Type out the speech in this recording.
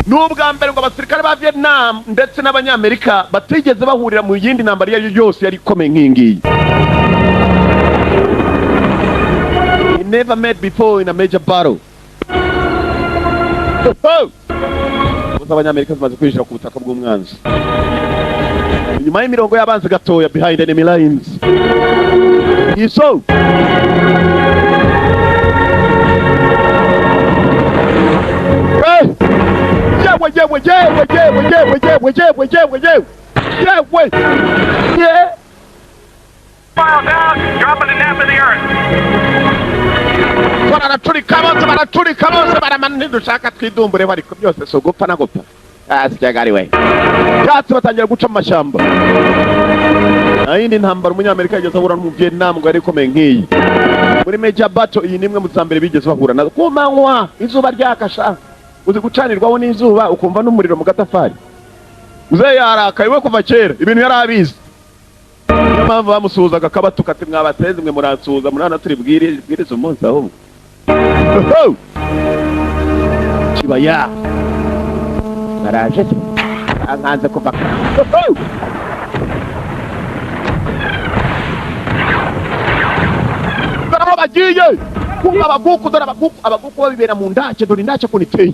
n'ubwa mbere ngo abasirikare ba Vietnam ndetse n'abanyamerika batigeze bahurira mu yindi ntambara iyo yose yari ikomeye nk'ingiyi. Never met before in a major battle. Gusa abanyamerika bamaze kwinjira ku butaka bw'umwanzi. Inyuma y'imirongo y'abanzi gatoya, behind enemy lines. Iso. Yeah. File down, dropping the nap in the earth. Baraturika bose baramanini dushaka twidumbure bariko byose so gupfa na gupfa. Asijagari we. Yatse batangira guca mu mashyamba. Ayindi ntambara umunyamerika yageze ahura mu Vietnam ngo yari ikomeye nk'iyi. Muri major battle iyi nimwe mu zambere bigeze bahura nazo. Ku manywa izuba ryakasha. Uzi gucanirwaho n'izuba ukumva n'umuriro mu gatafari. Uze yarakaye we kuva kera ibintu yarabizi. Mpamvu bamusuhuzaga akabatuka ati mwabateze mwe muransuhuza murana turi bwiriza umunsi ahubwo. Kibaya naraje anganze kuva Dara bagiye kumva abaguku babibera mu ndake dore indake kuniteye.